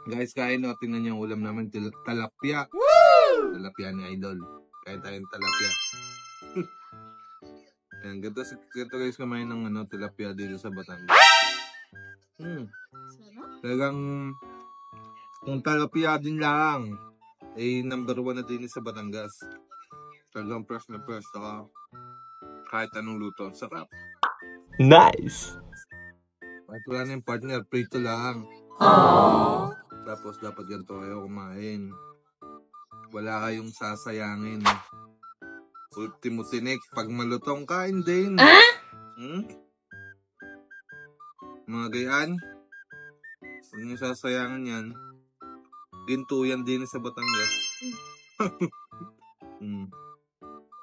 Guys, kain o. Tingnan niyo yung ulam namin. Talapia. Woo! Talapia ni Idol. Kain tayong talapia. Ayan, ganito guys kumain ng tilapia dito sa Batangas. Talagang kung talapia din lang, number 1 na din sa Batangas. Talagang fresh na fresh. Saka kahit anong luto, sarap. Nice! Kahit wala na yung partner, prito lang. Tapos dapat ganito kayo kumain. Wala kayong sasayangin. Ultimo tinik, pag malutong kain din. Mga gayaan, huwag nyo sasayangin yan. Ginto yan din sa Batangas.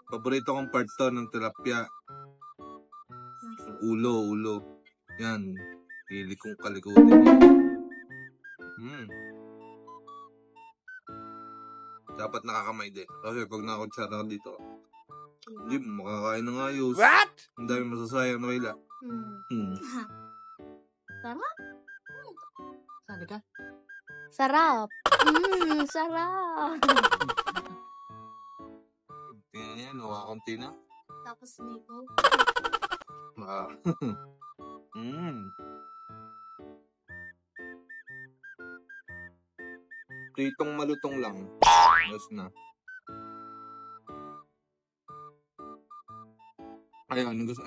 Paborito kong part to ng tilapia. Ulo. Yan. Hili kong kalikutin. Dapat nakakamay din. Kasi pag nakakutsara ka dito, hindi mo makakain ng ayos. What? Ang dami masasayang na kaila. Sarap. Sabi ka? Sarap. Sarap. Tingnan yan, wakakunti na. Tapos nito. Pritong malutong lang. Mas na. Ayun, gusto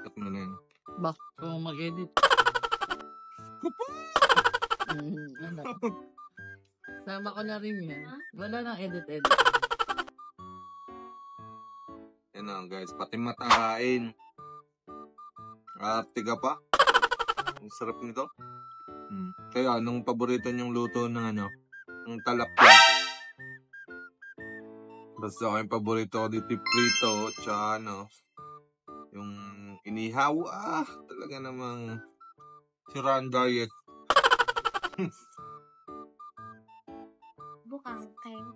cut mo na yan. Ba, kung mag-edit. Ano? Sama ko na rin yan. Wala nang edit. Yan na guys, pati matakain. Tiga pa. Ang sarap nito. Kaya, anong paborito niyong luto ng ng talapia? Basta kayong paborito ko dito prito, tsaka yung inihaw. Talaga namang siraan diet. Bukangkeng.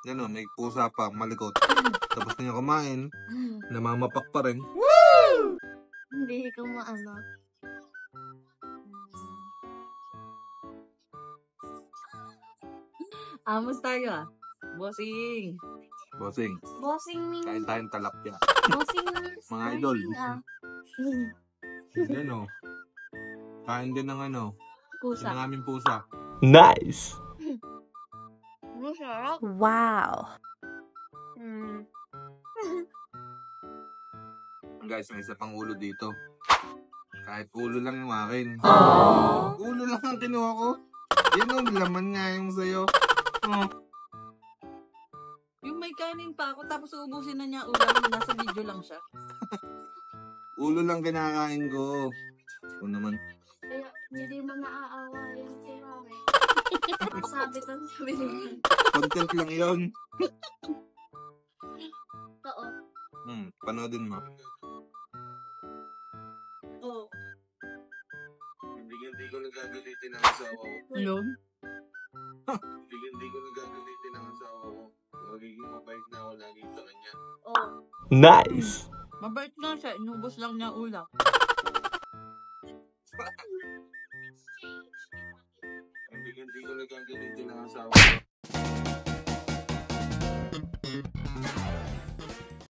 Yan may pusa pa, malikot. Tapos niya kumain, namamapak pa rin. Hindi ko maano. Amos tayo Bossing. Bossing means... Kain tayong talapia. Bossing means... Mga idol. morning, Yan kain din ng Pusa. ng aming pusa. Nice! Masarap. Wow! Guys, may isa pang ulo dito. Kahit ulo lang yung akin. Ulo lang ang kinuha ko. Yan laman nga yung sa'yo. Yung may kanin pa ako tapos uubusin na niya ulam. Nasa video lang siya. Ulo lang kinakain ko. O naman. Kaya hindi mo naaawa yung si Mami. Sabi ko sabi niya. Content lang yun. Totoo. Panoodin mo. Oo. Hindi ko nagagalitin ang asawa ko. Yun? Hindi ko nagagalitin ang asawa ko. Magiging mabait na ako lagi sa kanya. Oo. Nice! Mabait na siya. Inubos lang niya ulam. Hindi ko nagagalitin ang asawa ko.